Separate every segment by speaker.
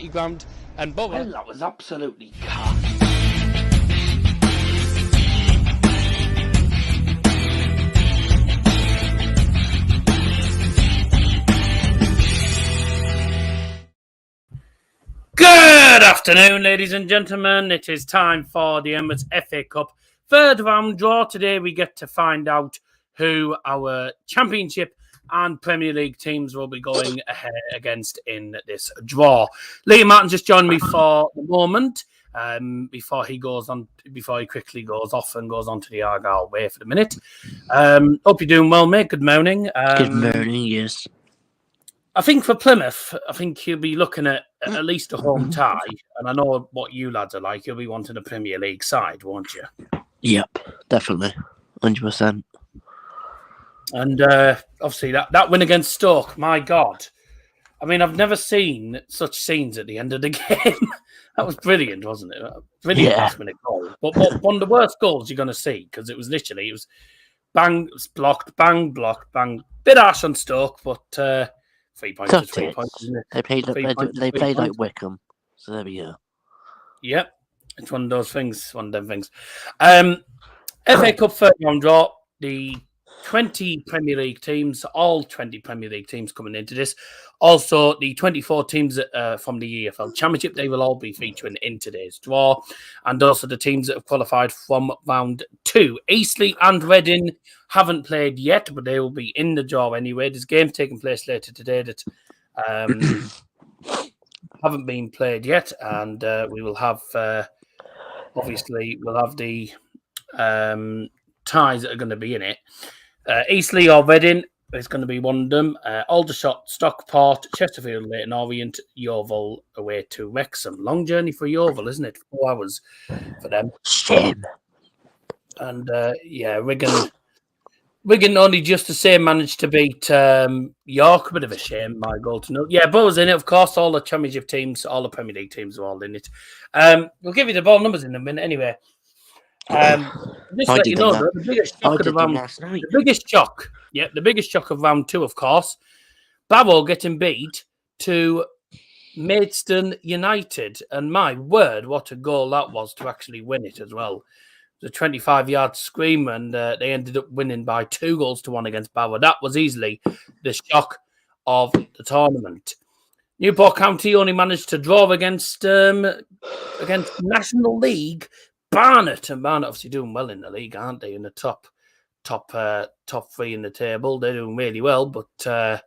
Speaker 1: City ground, and Borough.
Speaker 2: Well, that was absolutely cut.
Speaker 3: Good afternoon, ladies and gentlemen. It is time for the Emirates FA Cup third round draw. Today we get to find out who our Championship and Premier League teams will be going ahead against in this draw. Liam Martin just joined me for the moment before he quickly goes off and goes on to the Argyle way for the minute. Hope you're doing well, mate. Good morning.
Speaker 2: Good morning, yes.
Speaker 3: I think for Plymouth, I think you'll be looking at least a home tie. And I know what you lads are like. You'll be wanting a Premier League side, won't you?
Speaker 2: Yep, definitely. 100%.
Speaker 3: And obviously that win against Stoke, my God. I mean, I've never seen such scenes at the end of the game. That was brilliant, wasn't it? Brilliant last-minute goal. But one of the worst goals you're going to see, because it was bang, blocked, bang, bit harsh on Stoke, but... 3 points is 3 points, isn't it?
Speaker 2: They played like Wickham, so there we go.
Speaker 3: Yep, it's one of those things, one of them things. FA Cup third round draw, the 20 Premier League teams, all 20 Premier League teams coming into this. Also, the 24 teams from the EFL Championship, they will all be featuring in today's draw. And also the teams that have qualified from round 2. Eastleigh and Reading haven't played yet, but they will be in the draw anyway. There's games taking place later today that haven't been played yet. And we will have, obviously, we'll have the ties that are going to be in it. Eastleigh or Reading is going to be one of them. Aldershot, Stockport, Chesterfield, Leyton Orient, Yeovil away to Wrexham. Long journey for Yeovil, isn't it? 4 hours for them.
Speaker 2: Shame.
Speaker 3: And Wigan only just the same managed to beat York. A bit of a shame, my goal to know. Yeah, Borough's in it, of course. All the Championship teams, all the Premier League teams are all in it. We'll give you the ball numbers in a minute anyway. Just let you know, the biggest shock of the round. The biggest shock of round 2, of course. Barrow getting beat to Maidstone United, and my word, what a goal that was to actually win it as well. The 25-yard scream, and they ended up winning by 2-1 against Barrow. That was easily the shock of the tournament. Newport County only managed to draw against National League Barnet, and Barnet obviously doing well in the league, aren't they? In the top 3 in the table, they're doing really well. But they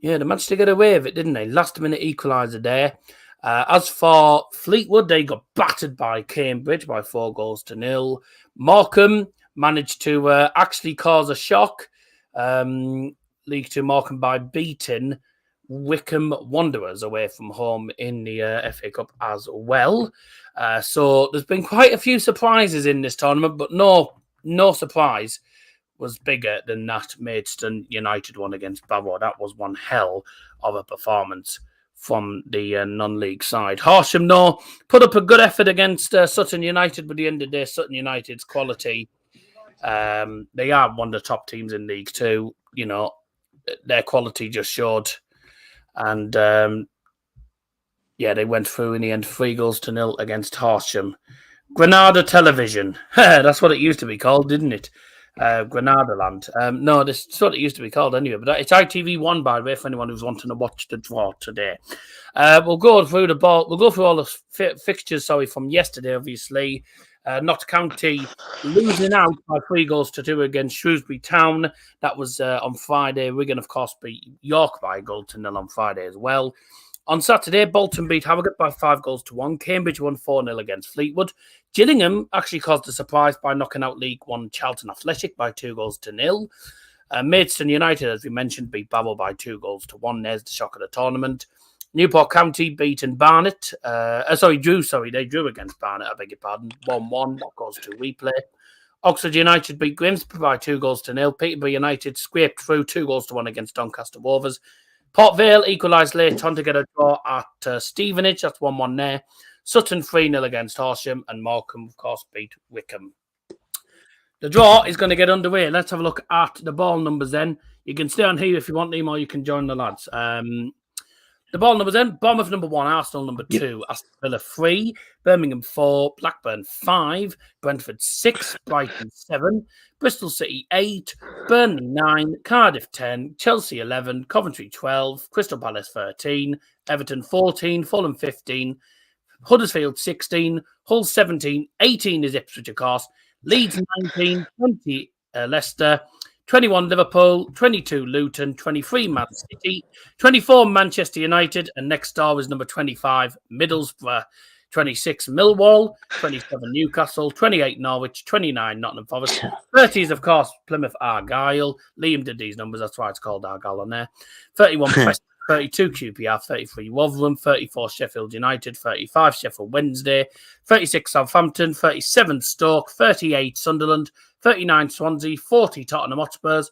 Speaker 3: managed to get away with it, didn't they? Last minute equaliser there. As for Fleetwood, they got battered by Cambridge by 4-0. Morecambe managed to actually cause a shock. League 2 Morecambe by beating Wickham Wanderers away from home in the FA Cup as well. So there's been quite a few surprises in this tournament, but no surprise was bigger than that Maidstone United one against Barrow. That was one hell of a performance from the non-league side. Horsham, put up a good effort against Sutton United, but at the end of the day, Sutton United's quality, they are one of the top teams in League 2. You know, their quality just showed. And, they went through in the end 3-0 against Horsham. Granada Television. That's what it used to be called, didn't it? Granada Land. That's what it used to be called anyway. But it's ITV1, by the way, for anyone who's wanting to watch the draw today. We'll go through the ball. We'll go through all the fixtures, from yesterday, obviously. Notts County losing out by 3-2 against Shrewsbury Town. That was on Friday. Wigan, of course, beat York by 1-0 on Friday as well. On Saturday, Bolton beat Harrogate by 5-1. Cambridge won 4-0 against Fleetwood. Gillingham actually caused a surprise by knocking out League 1 Charlton Athletic by 2-0. Maidstone United, as we mentioned, beat Barrow by 2-1. There's the shock of the tournament. Newport County beaten Barnet. They drew against Barnet, I beg your pardon. 1-1, that goes to replay. Oxford United beat Grimsby by 2-0. Peterborough United scraped through 2-1 against Doncaster Rovers. Port Vale equalised late on to get a draw at Stevenage. That's 1-1 there. Sutton 3-0 against Horsham, and Morecambe, of course, beat Wickham. The draw is going to get underway. Let's have a look at the ball numbers then. You can stay on here if you want, Liam, or you can join the lads. The The ball numbers then: Bournemouth number 1, Arsenal number 2, Aston Villa 3, Birmingham 4, Blackburn 5, Brentford 6, Brighton 7, Bristol City 8, Burnley 9, Cardiff 10, Chelsea 11, Coventry 12, Crystal Palace 13, Everton 14, Fulham 15, Huddersfield 16, Hull 17, 18 is Ipswich, of course, Leeds 19, 20 Leicester, 21 Liverpool, 22 Luton, 23 Man City, 24 Manchester United, and next door was number 25 Middlesbrough, 26 Millwall, 27 Newcastle, 28 Norwich, 29 Nottingham Forest, 30 is, of course, Plymouth Argyle. Liam did these numbers, that's why it's called Argyle on there. 31 Preston, 32 QPR, 33 Rotherham, 34 Sheffield United, 35 Sheffield Wednesday, 36 Southampton, 37 Stoke, 38 Sunderland, 39 Swansea, 40 Tottenham Hotspurs,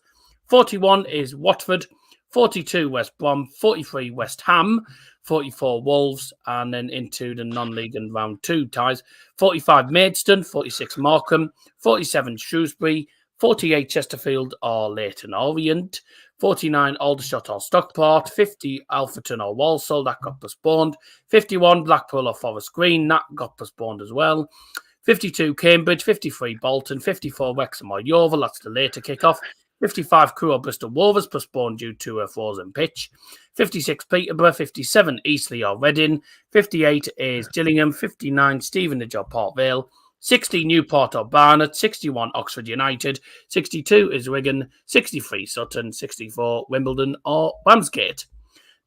Speaker 3: 41 is Watford, 42 West Brom, 43 West Ham, 44 Wolves, and then into the non-league and round 2 ties, 45 Maidstone, 46 Morecambe, 47 Shrewsbury, 48 Chesterfield or Leyton Orient, 49 Aldershot or Stockport, 50 Alfreton or Walsall, that got postponed, 51 Blackpool or Forest Green, that got postponed as well, 52 Cambridge, 53 Bolton, 54 Wrexham or Yeovil, that's the later kickoff, 55 Crewe or Bristol Rovers, postponed due to a frozen pitch, 56 Peterborough, 57 Eastleigh or Reading, 58 is Gillingham, 59 Stevenage or Port Vale, 60 Newport or Barnet, 61 Oxford United, 62 is Wigan, 63 Sutton, 64 Wimbledon or Ramsgate.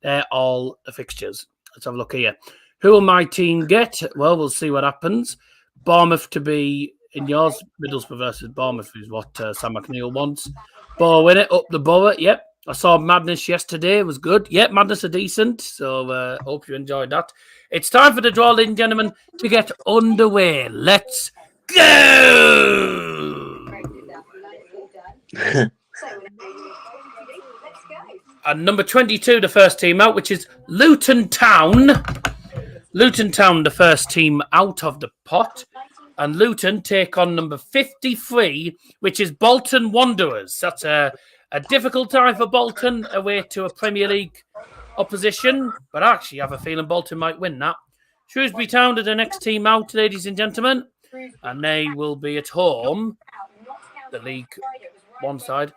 Speaker 3: They're all the fixtures. Let's have a look here. Who will my team get? Well, we'll see what happens. Bournemouth to be in yours. Middlesbrough versus Bournemouth is what Sam McNeil wants. Borough win it, up the Borough. Yep. I saw Madness yesterday. It was good. Yep, Madness are decent. So hope you enjoyed that. It's time for the draw, ladies and gentlemen, to get underway. Let's go! And number 22, the first team out, which is Luton Town. Luton Town, the first team out of the pot. And Luton take on number 53, which is Bolton Wanderers. That's a difficult time for Bolton away to a Premier League opposition. But I actually have a feeling Bolton might win that. Shrewsbury Town are the next team out, ladies and gentlemen. And they will be at home, the League One side,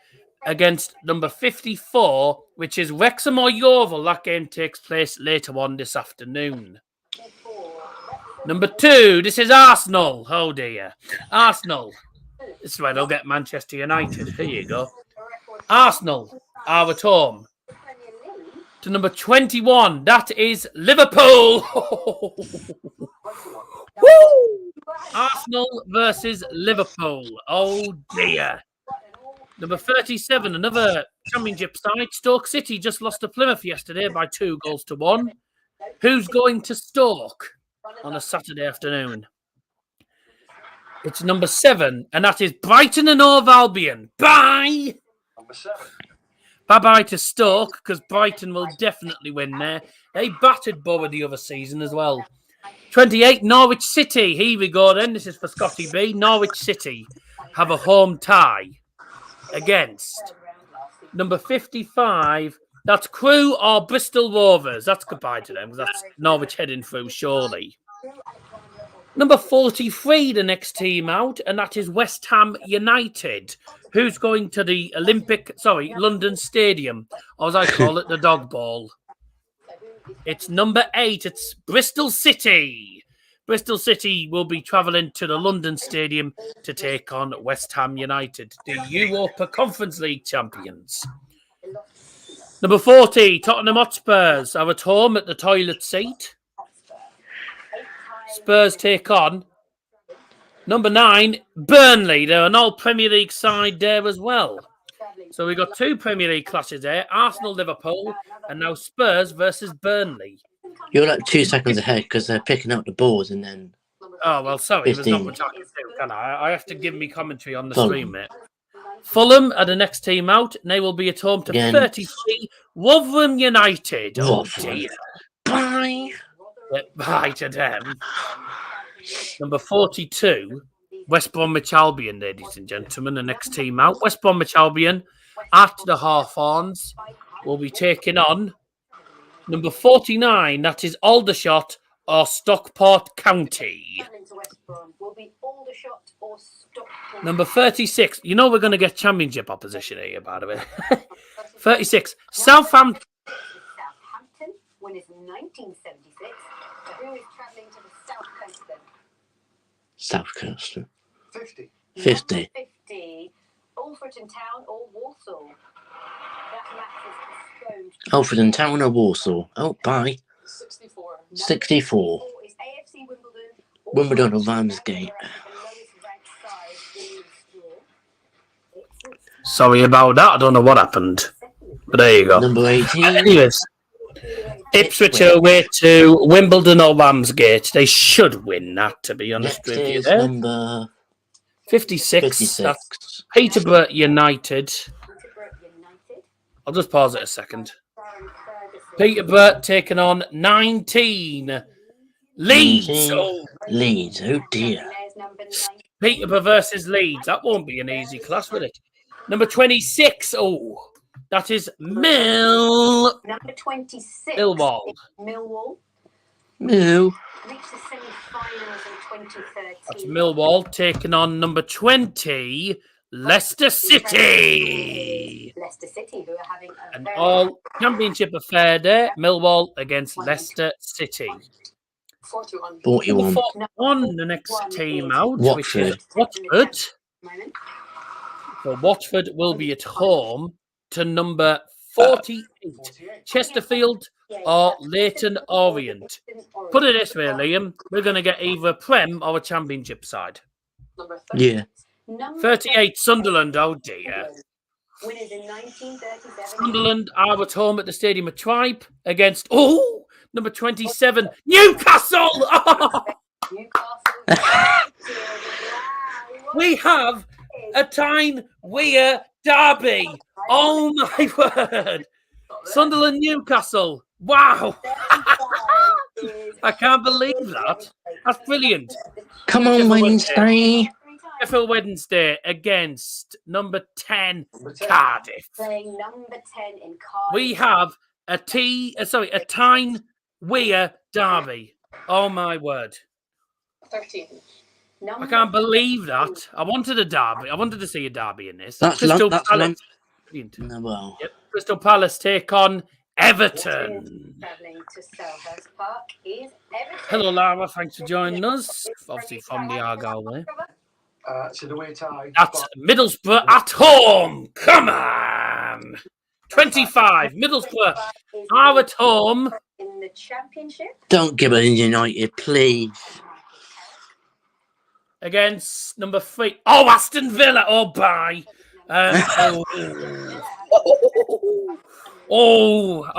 Speaker 3: against number 54, which is Wrexham or Yeovil. That game takes place later on this afternoon. Number 2, this is Arsenal. Oh dear. Arsenal. This is where they'll get Manchester United. Here you go. Arsenal are at home to number 21. That is Liverpool. Woo! Arsenal versus Liverpool. Oh dear. Number 37, another championship side. Stoke City just lost to Plymouth yesterday by 2-1. Who's going to Stoke on a Saturday afternoon? It's number 7, and that is Brighton and Hove Albion. Bye!
Speaker 1: Number 7.
Speaker 3: Bye-bye to Stoke, because Brighton will definitely win there. They battered Borough the other season as well. 28, Norwich City. Here we go then. This is for Scotty B. Norwich City have a home tie against number 55. That's Crewe or Bristol Rovers. That's goodbye to them, because that's Norwich heading through, surely. Number 43, the next team out, and that is West Ham United, who's going to the London Stadium, or as I call it, the Dog Bowl. It's number 8. It's Bristol City. Bristol City will be travelling to the London Stadium to take on West Ham United, the Europa Conference League champions. Number 40, Tottenham Hotspurs are at home at the toilet seat. Spurs take on number 9, Burnley. They're an all Premier League side there as well. So we've got 2 Premier League clashes there. Arsenal, Liverpool, and now Spurs versus Burnley.
Speaker 2: You're like 2 seconds ahead because they're picking up the balls and then...
Speaker 3: Oh, well, sorry. There's not much I can do, can I? I have to give me commentary on the stream, mate. Fulham are the next team out, and they will be at home to 33, Rotherham United. Oh, dear.
Speaker 2: Bye.
Speaker 3: Bye to them. Number 42, West Bromwich Albion, ladies and gentlemen, the next team out. West Bromwich Albion at the Hawthorns will be taking on Number 49, that is Aldershot or Stockport County. Number 36, you know we're going to get championship opposition here, by the way. 36, Southampton.
Speaker 1: When it's 1976, who is travelling to the South Coast then?
Speaker 2: South Coast.
Speaker 1: 50.
Speaker 2: 50.
Speaker 1: 50. Alfreton Town or Walsall? That match is postponed.
Speaker 2: Alfreton Town or Warsaw? Oh, bye.
Speaker 1: 64.
Speaker 2: 64.
Speaker 1: Is AFC Wimbledon.
Speaker 2: Wimbledon or Ramsgate.
Speaker 3: Sorry about that. I don't know what happened. But there you go.
Speaker 2: Number 18.
Speaker 3: Anyways, Ipswich are away to Wimbledon or Ramsgate. They should win that, to be honest
Speaker 2: Next
Speaker 3: with you.
Speaker 2: is
Speaker 3: There.
Speaker 2: number
Speaker 3: 56.
Speaker 2: 56.
Speaker 3: That's Peterborough United. I'll just pause it a second. Peterborough taking on 19. Leeds.
Speaker 2: 19.
Speaker 3: Oh,
Speaker 2: Leeds. Oh, dear.
Speaker 3: Peterborough versus Leeds. That won't be an easy class, will it? Number 26. Oh, that is
Speaker 1: Number 26.
Speaker 3: Millwall.
Speaker 1: Millwall.
Speaker 2: No.
Speaker 1: Reached the semi-finals in 2013.
Speaker 3: That's Millwall taking on number 20, Leicester City.
Speaker 1: Leicester City, who are having a
Speaker 3: An
Speaker 1: very
Speaker 3: all championship affair there. Millwall against Leicester City.
Speaker 1: 41.
Speaker 2: 41.
Speaker 3: 41, the next team out, which is
Speaker 2: Watford.
Speaker 3: Watford. So Watford will be at home to number 48, Chesterfield or Leyton Orient. Put it this way, Liam, we're going to get either a Prem or a Championship side.
Speaker 2: Yeah.
Speaker 3: 38, Sunderland, oh dear.
Speaker 1: Winners in 1937.
Speaker 3: Sunderland are at home at the Stadium of Tribe against, number 27, Newcastle! Oh! We have a Tyne Weir derby. Oh my word. Sunderland Newcastle. Wow. I can't believe that. That's brilliant.
Speaker 2: Come on, Wednesday.
Speaker 3: Sheffield Wednesday against number 10 Cardiff.
Speaker 1: Playing number 10 in Cardiff.
Speaker 3: We have a Tyne Weir derby. Oh my word.
Speaker 1: 13.
Speaker 3: I can't believe that. I wanted a derby. I wanted to see a derby in this.
Speaker 2: That's
Speaker 3: Crystal
Speaker 2: that's
Speaker 3: Palace.
Speaker 2: No, well.
Speaker 3: Yep. Crystal Palace take on Everton.
Speaker 1: Travelling to Selhurst Park is Everton.
Speaker 3: Hello, Lara. Thanks for joining us. Obviously from the Argyle way.
Speaker 4: So the way tie.
Speaker 3: That's Middlesbrough at home. Come on. 25. Middlesbrough are at home.
Speaker 1: In the Championship.
Speaker 2: Don't give it in United, please.
Speaker 3: Against number 3. Oh, Aston Villa. Oh, bye. I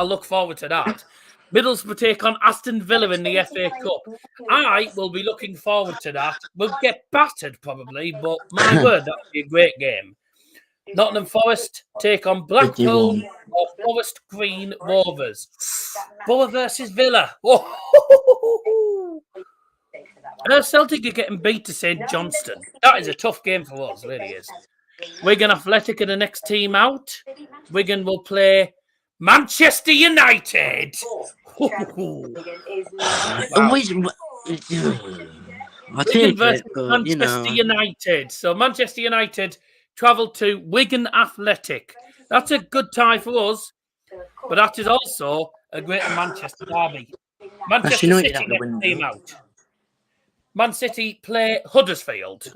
Speaker 3: look forward to that. Middlesbrough take on Aston Villa in the FA Cup. I will be looking forward to that. We'll get battered probably, but my word, that would be a great game. Nottingham Forest take on Blackpool
Speaker 2: 51.
Speaker 3: or Forest Green Rovers. Borough versus Villa. Oh. Celtic are getting beat to St Johnstone. That is a tough game for us, really is. Wigan Athletic are the next team out. Wigan will play Manchester United.
Speaker 2: Always. I
Speaker 3: Wigan
Speaker 2: take
Speaker 3: versus
Speaker 2: it, but,
Speaker 3: Manchester United. So Manchester United travel to Wigan Athletic. That's a good tie for us, but that is also a Greater Manchester derby. Manchester
Speaker 2: United
Speaker 3: City
Speaker 2: out the
Speaker 3: next
Speaker 2: window.
Speaker 3: team out. Man City play Huddersfield.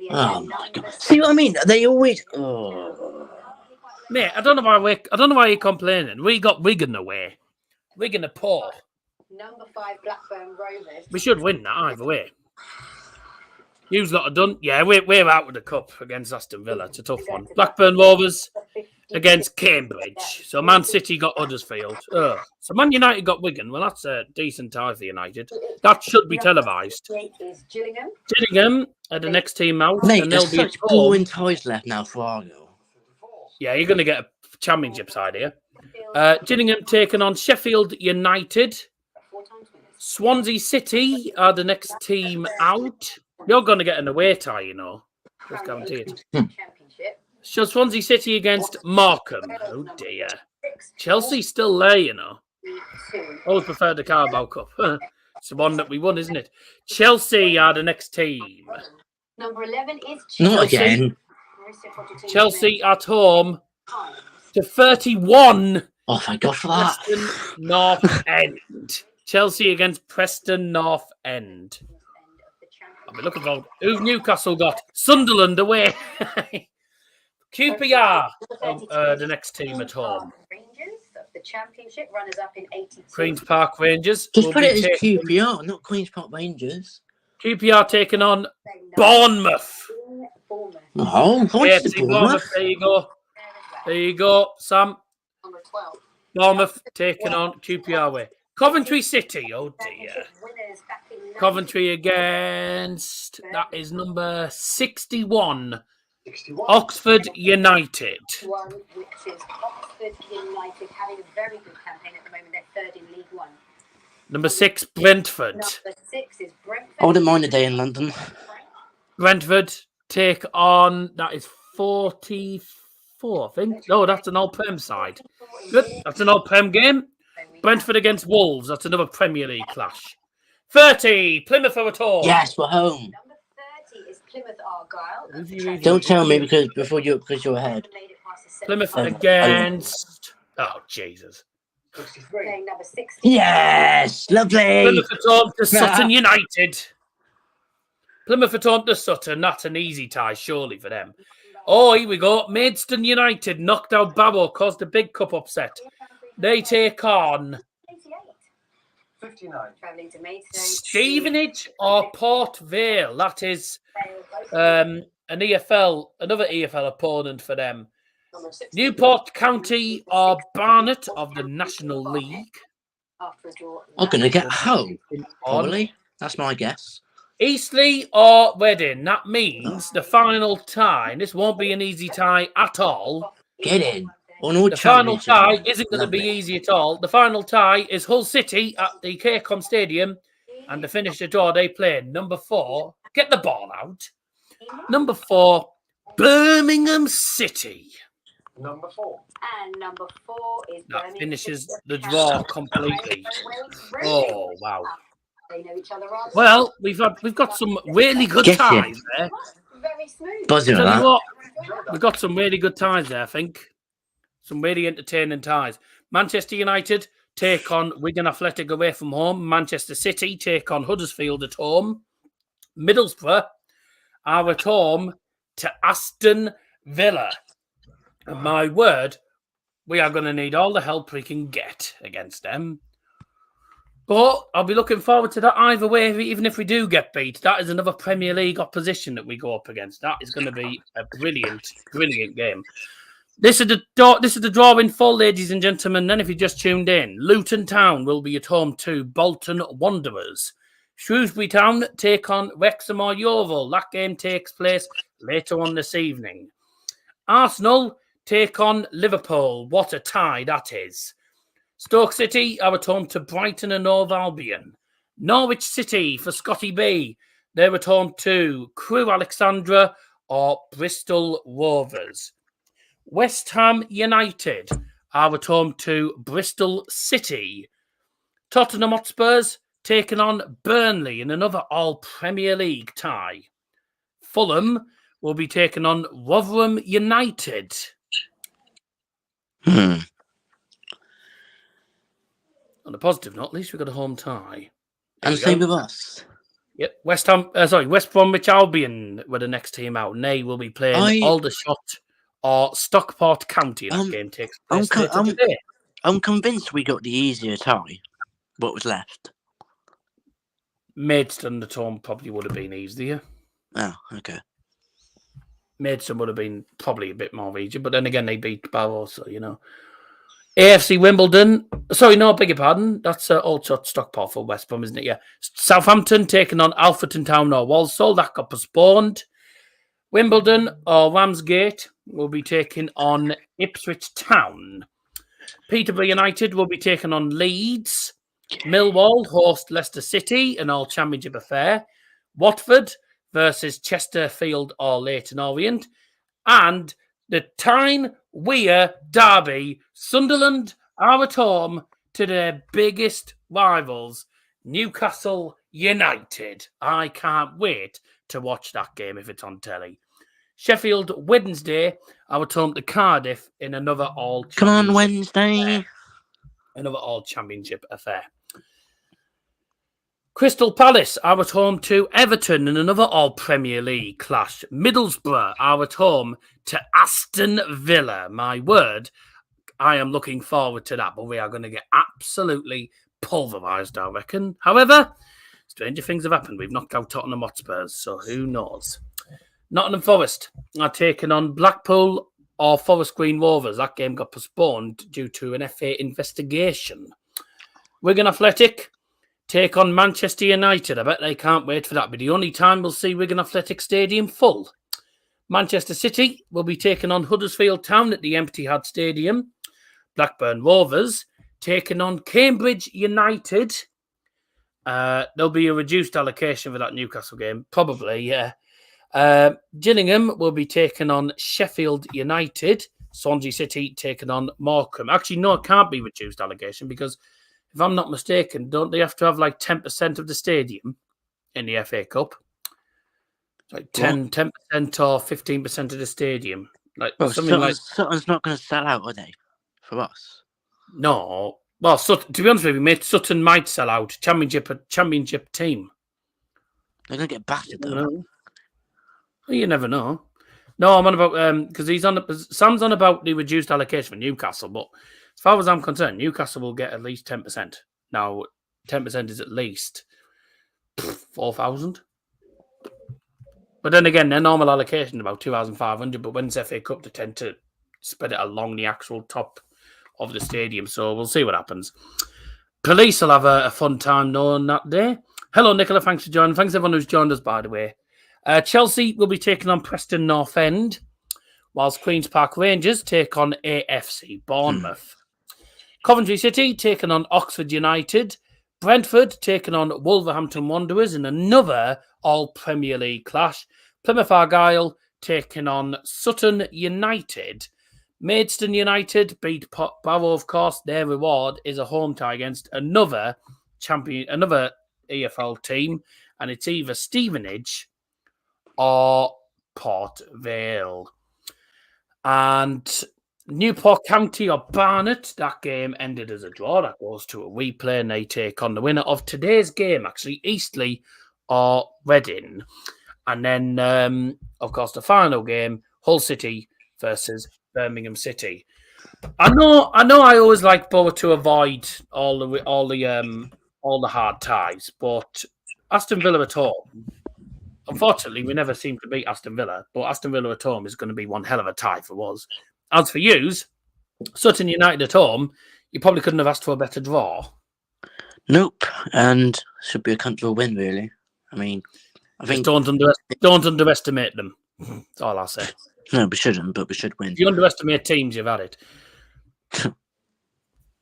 Speaker 2: Oh my god! See what I mean? They always. Oh.
Speaker 3: Mate, I don't know why you're complaining. We got Wigan away. Wigan are poor.
Speaker 1: Number 5 Blackburn Rovers.
Speaker 3: We should win that either way. You've lot have done. Yeah, we're out with the cup against Aston Villa. It's a tough one. Blackburn Rovers against Cambridge. So Man City got Huddersfield. So Man United got Wigan. Well, that's a decent tie for United. That should be televised.
Speaker 1: Is Gillingham.
Speaker 3: Gillingham are the next team out.
Speaker 2: Mate,
Speaker 3: and they'll
Speaker 2: there's
Speaker 3: be
Speaker 2: such
Speaker 3: at home.
Speaker 2: boring ties left now for Argo.
Speaker 3: Yeah, you're going to get a championship side here. Gillingham taking on Sheffield United. Swansea City are the next team out. You're going to get an away tie, you know. Just guaranteed. So Swansea City against Markham. Oh dear. Chelsea still there, you know. Always preferred the Carabao Cup. It's the one that we won, isn't it? Chelsea are the next team.
Speaker 1: Number 11 is
Speaker 2: Not
Speaker 3: Chelsea.
Speaker 2: again.
Speaker 3: Chelsea at home to 31.
Speaker 2: Oh, thank God for that.
Speaker 3: Preston North End. Chelsea against Preston North End. I'll be looking forward. Who've Newcastle got? Sunderland away. QPR, the next team at home.
Speaker 1: Rangers of the Championship, runners up in 82.
Speaker 3: Queen's Park Rangers.
Speaker 2: Just
Speaker 3: will
Speaker 2: put
Speaker 3: be
Speaker 2: it as
Speaker 3: taking-
Speaker 2: QPR, not Queen's Park Rangers.
Speaker 3: QPR taking on Bournemouth.
Speaker 2: Oh, what's
Speaker 3: AFC
Speaker 2: the Bournemouth?
Speaker 3: There you go. There you go, Sam.
Speaker 1: Number 12.
Speaker 3: Bournemouth taking on QPR away. Coventry City. Oh dear. Coventry against, that is number 61.
Speaker 4: 61.
Speaker 3: Oxford United.
Speaker 1: One, which is Oxford United, having a very good campaign at the moment. They're third in League One.
Speaker 3: Number 6, Brentford.
Speaker 1: Number 6 is Brentford.
Speaker 2: I wouldn't mind a day in London.
Speaker 3: Brentford take on, that is 44, I think. No, that's an old Prem side. Good. That's an old Prem game. Brentford against Wolves. That's another Premier League clash. 30, Plymouth are at home.
Speaker 2: Yes, we're home.
Speaker 1: Number 30 is Plymouth Argyle.
Speaker 2: Don't tell me because you're ahead.
Speaker 3: Plymouth
Speaker 2: Um,
Speaker 3: against... Oh, Jesus.
Speaker 4: 63.
Speaker 1: Playing number 16.
Speaker 2: Yes, lovely.
Speaker 3: Plymouth at home to Sutton United. Plymouth at home to Sutton. That's an easy tie, surely, for them. Oh, here we go. Maidstone United knocked out Barrow, caused a big cup upset. They take on
Speaker 1: 88.
Speaker 4: 59.
Speaker 1: Travelling to Maidstone.
Speaker 3: Stevenage or Port Vale. That is another EFL opponent for them.
Speaker 1: Number 16.
Speaker 3: Newport County or Barnet of the National League.
Speaker 1: After a draw.
Speaker 2: I'm gonna get home.
Speaker 3: On
Speaker 2: Probably. That's my guess.
Speaker 3: Eastleigh or Reading. That means the final tie. And this won't be an easy tie at all.
Speaker 2: Get in. On all
Speaker 3: The final
Speaker 2: championship.
Speaker 3: tie isn't going to be
Speaker 2: Lovely.
Speaker 3: easy at all. The final tie is Hull City at the KCOM Stadium, and to finish the draw, they play number 4. Get the ball out. Number 4, Birmingham City.
Speaker 4: Number 4.
Speaker 1: And number 4 is
Speaker 3: That
Speaker 1: Birmingham
Speaker 3: finishes
Speaker 1: City.
Speaker 3: the draw completely. Oh wow!
Speaker 1: They know each other rather
Speaker 3: Well, we've got some really good
Speaker 2: Get
Speaker 3: ties there.
Speaker 1: very smooth.
Speaker 2: Buzzing
Speaker 3: Tell
Speaker 2: with
Speaker 3: you
Speaker 2: that.
Speaker 3: what, we've got some really good ties there. I think some really entertaining ties. Manchester United take on Wigan Athletic away from home. Manchester City take on Huddersfield at home. Middlesbrough are at home to Aston Villa. And my word, we are going to need all the help we can get against them. But I'll be looking forward to that either way, even if we do get beat. That is another Premier League opposition that we go up against. That is going to be a brilliant, brilliant game. This is the draw in full, ladies and gentlemen. Then if you just tuned in, Luton Town will be at home to Bolton Wanderers. Shrewsbury Town take on Wrexham or Yeovil. That game takes place later on this evening. Arsenal take on Liverpool. What a tie that is. Stoke City are at home to Brighton and Hove Albion. Norwich City for Scotty B. They're at home to Crewe Alexandra or Bristol Rovers. West Ham United are at home to Bristol City. Tottenham Hotspurs taking on Burnley in another all-Premier League tie. Fulham will be taking on Rotherham United.
Speaker 2: Hmm.
Speaker 3: On a positive note, at least we've got a home tie. There
Speaker 2: And
Speaker 3: we
Speaker 2: same
Speaker 3: go.
Speaker 2: with us.
Speaker 3: Yep, West Bromwich Albion were the next team out. And they will be playing Aldershot or Stockport County. That game takes place later today.
Speaker 2: I'm convinced we got the easier tie. What was left?
Speaker 3: Maidstone at home probably would have been easier.
Speaker 2: Oh, okay.
Speaker 3: Maidstone would have been probably a bit more easy, but then again, they beat Barrow, so you know. AFC Wimbledon. Sorry, no, beg your pardon. That's Aldershot Stockport for West Brom, isn't it? Yeah. Southampton taking on Alfreton Town or Walsall. That got postponed. Wimbledon or Ramsgate will be taking on Ipswich Town. Peterborough United will be taking on Leeds. Millwall host Leicester City, an all-championship affair. Watford versus Chesterfield or Leyton Orient. And the Tyne Weir derby, Sunderland are at home to their biggest rivals, Newcastle United. I can't wait to watch that game if it's on telly. Sheffield Wednesday, I was home to Cardiff in another
Speaker 2: Come on, Wednesday.
Speaker 3: Another all-championship affair. Crystal Palace, I was home to Everton in another all-Premier League clash. Middlesbrough, I was home to Aston Villa. My word, I am looking forward to that, but we are going to get absolutely pulverised, I reckon. However, stranger things have happened. We've knocked out Tottenham Hotspurs, so who knows? Nottingham Forest are taking on Blackpool or Forest Green Rovers. That game got postponed due to an FA investigation. Wigan Athletic take on Manchester United. I bet they can't wait for that. But the only time we'll see Wigan Athletic Stadium full. Manchester City will be taking on Huddersfield Town at the Etihad Stadium. Blackburn Rovers taking on Cambridge United. There'll be a reduced allocation for that Newcastle game. Probably, yeah. Gillingham will be taking on Sheffield United. Swansea City taking on Morecambe. Actually, no, it can't be reduced allocation because if I'm not mistaken, don't they have to have like 10% of the stadium in the FA Cup? Like 10% or 15% of the stadium. Like something like
Speaker 2: Sutton's not going to sell out, are they? For us?
Speaker 3: No. Well, to be honest with you, mate, Sutton might sell out. Championship team.
Speaker 2: They're going to get battered, though.
Speaker 3: Well, you never know. No, I'm on about because Sam's on about the reduced allocation for Newcastle, but as far as I'm concerned, Newcastle will get at least 10%. Now, 10% is at least 4,000. But then again, their normal allocation is about 2,500. But when it's FA Cup, they tend to spread it along the actual top of the stadium. So we'll see what happens. Police will have a fun time knowing that day. Hello, Nicola. Thanks for joining. Thanks everyone who's joined us, by the way. Chelsea will be taking on Preston North End, whilst Queen's Park Rangers take on AFC Bournemouth. Coventry City taking on Oxford United. Brentford taking on Wolverhampton Wanderers in another all-Premier League clash. Plymouth Argyle taking on Sutton United. Maidstone United beat Barrow, of course. Their reward is a home tie against another EFL team, and it's either Stevenage or Port Vale. And Newport County or Barnet, that game ended as a draw. That goes to a replay, and they take on the winner of today's game, actually, Eastleigh or Reading. And then, of course, the final game, Hull City versus Birmingham City. I know. I always like Borough to avoid all the hard ties, but Aston Villa at home. Unfortunately, we never seem to beat Aston Villa, but Aston Villa at home is going to be one hell of a tie for us. As for yous, Sutton United at home, you probably couldn't have asked for a better draw.
Speaker 2: Nope, and should be a comfortable win, really. I mean, I think
Speaker 3: don't underestimate them. That's all I'll say.
Speaker 2: No, we shouldn't, but we should win.
Speaker 3: If you underestimate teams, you've had it.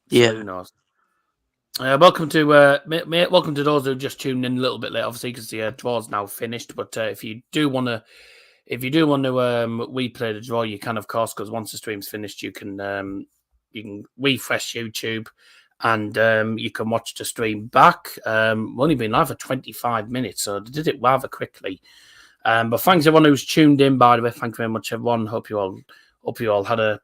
Speaker 2: Yeah.
Speaker 3: So who knows? Welcome to those who just tuned in a little bit late, obviously, because the draw's now finished. But if you do want to replay the draw, you can, of course, because once the stream's finished, you can refresh YouTube and you can watch the stream back. We've only been live for 25 minutes, so they did it rather quickly. But thanks everyone who's tuned in. By the way, thank you very much, everyone. Hope you all had a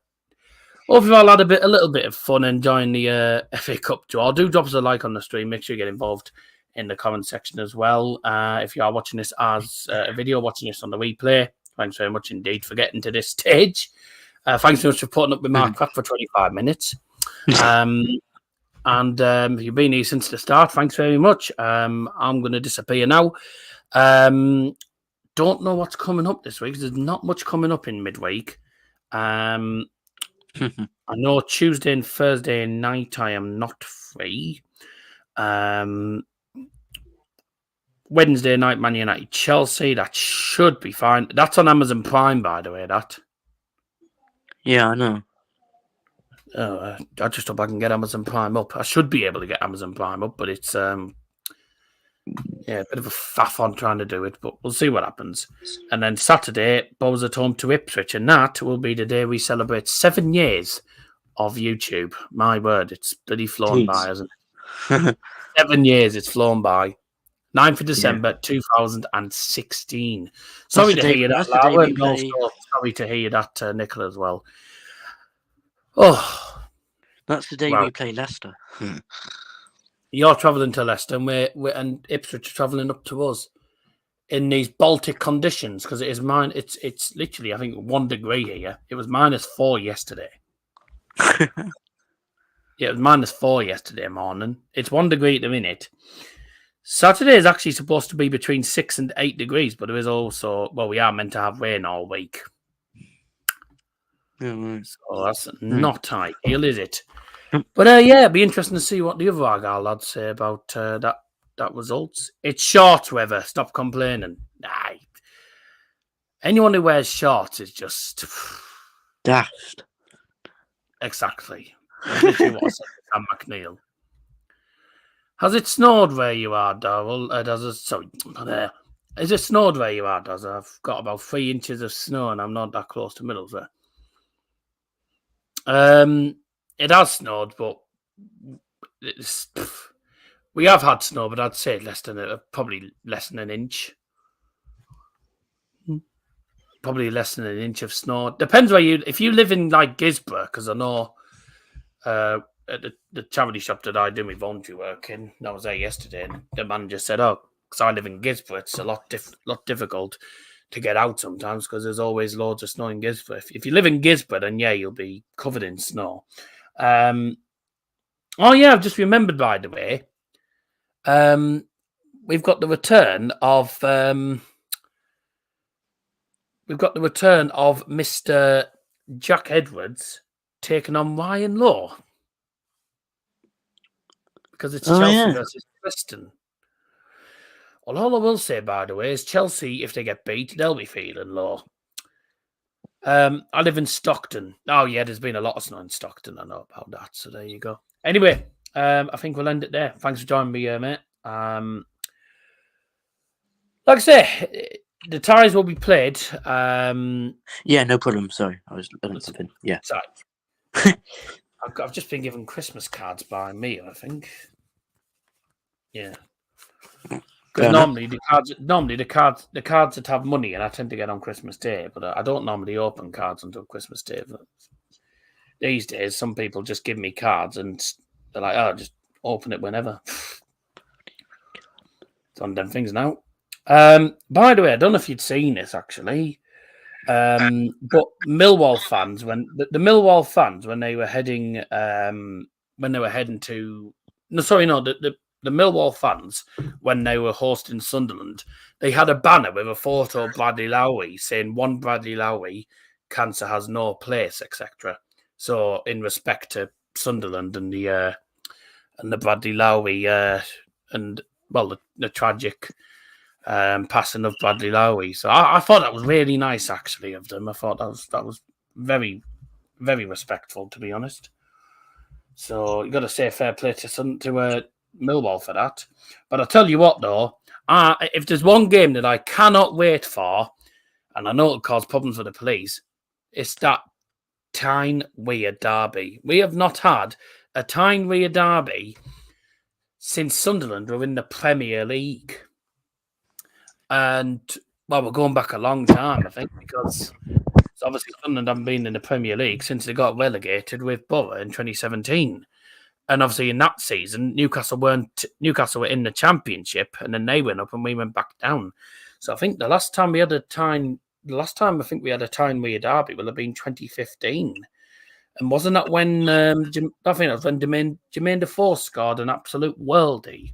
Speaker 3: little bit of fun enjoying the FA Cup draw. Do drop us a like on the stream. Make sure you get involved in the comment section as well. If you are watching this as a video, watching this on the replay, thanks very much indeed for getting to this stage. Thanks so much for putting up with Mark Craft for 25 minutes. And if you've been here since the start, thanks very much. I'm going to disappear now. Don't know what's coming up this week. There's not much coming up in midweek. I know Tuesday and Thursday night I am not free. Wednesday night, Man United, Chelsea. That should be fine. That's on Amazon Prime, by the way, that. Yeah, I know. I just hope I can get Amazon Prime up. I should be able to get Amazon Prime up, but it's a bit of a faff on trying to do it, but we'll see what happens. And then Saturday, Bowes at home to Ipswich, and that will be the day we celebrate 7 years of YouTube. My word, it's bloody flown
Speaker 2: Jeez.
Speaker 3: by, hasn't it? 7 years it's flown by. 9th of December 2016. Sorry to hear you that.
Speaker 2: That's the day we
Speaker 3: And
Speaker 2: play.
Speaker 3: also sorry to hear you that, Nicola, as well. Oh,
Speaker 2: That's the day
Speaker 3: Wow.
Speaker 2: we play Leicester.
Speaker 3: you're travelling to Leicester, and we're and Ipswich are travelling up to us in these Baltic conditions because it is mine. It's literally, I think, 1 degree here. It was -4 yesterday. Yeah, it was -4 yesterday morning. It's 1 degree at the minute. Saturday is actually supposed to be between 6 and 8 degrees, but there is also, well, we are meant to have rain all week.
Speaker 2: Yeah, right.
Speaker 3: So that's not ideal, is it? But yeah, it'd be interesting to see what the other Argyle lads say about that results. It's shorts weather. Stop complaining. Nah. Anyone who wears shorts is just
Speaker 2: Daft.
Speaker 3: exactly. That's literally what I said to Sam McNeil. Has it snowed where you are, Darrell? Is it snowed where you are, Daz? I've got about 3 inches of snow and I'm not that close to Middlesbrough. It has snowed, but we have had snow, but I'd say probably less than an inch. Probably less than an inch of snow. Depends where if you live in like Gisborough, because I know at the charity shop that I do my voluntary work in, I was there yesterday, and the manager said, "Oh, because I live in Gisborough, it's a lot difficult to get out sometimes because there's always loads of snow in Gisborough. If you live in Gisborough, then yeah, you'll be covered in snow." Oh yeah, I've just remembered, by the way. We've got the return of Mr. Jack Edwards taking on Ryan Law because it's Chelsea versus Preston. Well, all I will say, by the way, is Chelsea, if they get beat, they'll be feeling low. I live in Stockton. Oh, yeah, there's been a lot of snow in Stockton. I know about that. So there you go. Anyway, I think we'll end it there. Thanks for joining me, mate. Like I say, the ties will be played.
Speaker 2: Yeah, no problem. Sorry, I was looking at something. Yeah.
Speaker 3: Sorry. I've just been given Christmas cards by me, I think. Yeah. Because normally the cards that have money, and I tend to get on Christmas Day, but I don't normally open cards until Christmas Day. But these days, some people just give me cards and they're like, "Oh, just open it whenever." It's on them things now. By the way, I don't know if you'd seen this actually, but Millwall fans, when the Millwall fans, when they were heading to, the Millwall fans, when they were hosting Sunderland, they had a banner with a photo of Bradley Lowery saying, "One Bradley Lowery, cancer has no place," etc. So, in respect to Sunderland and the Bradley Lowery and the tragic passing of Bradley Lowery. So I thought that was really nice, actually, of them. I thought that was very, very respectful, to be honest. So you got to say fair play to Millwall for that. But I tell you what, though, if there's one game that I cannot wait for, and I know it'll cause problems for the police, it's that Tyne Weir derby. We have not had a Tyne Weir derby since Sunderland were in the Premier League. And, well, we're going back a long time, I think, because obviously Sunderland haven't been in the Premier League since they got relegated with Borough in 2017. And obviously in that season, Newcastle were in the Championship, and then they went up and we went back down. So I think the last time I think we had a Tyne Weir derby will have been 2015. And wasn't that when I think that was when Jermaine Defoe scored an absolute worldie.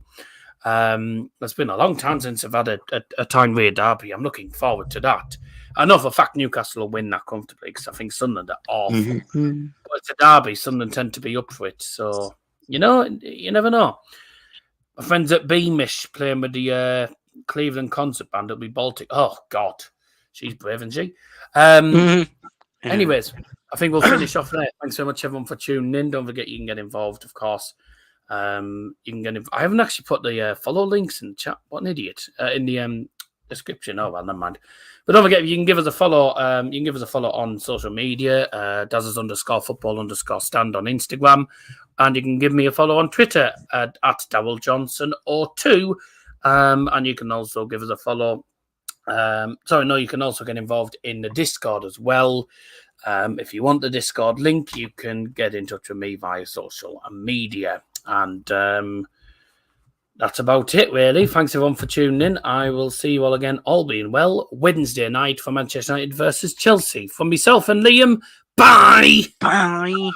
Speaker 3: It's been a long time since I've had a Tyne Weir derby. I'm looking forward to that. I know for a fact Newcastle will win that comfortably because I think Sunderland are awful.
Speaker 2: Mm-hmm.
Speaker 3: But it's a derby. Sunderland tend to be up for it. So, you never know. My friends at Beamish playing with the Cleveland concert band. It'll be Baltic. Oh, God. She's brave, isn't she? Anyways, I think we'll finish off there. Thanks so much, everyone, for tuning in. Don't forget you can get involved, of course. You can get. I haven't actually put the follow links in the chat. What an idiot! In the description. Oh well, never mind. But don't forget, you can give us a follow. You can give us a follow on social media. Dazzers_football_stand on Instagram, and you can give me a follow on Twitter at DowellJohnson02. And you can also give us a follow. You can also get involved in the Discord as well. If you want the Discord link, you can get in touch with me via social media. And that's about it, really. Thanks, everyone, for tuning in. I will see you all again, all being well, Wednesday night for Manchester United versus Chelsea. From myself and Liam, bye!
Speaker 2: Bye.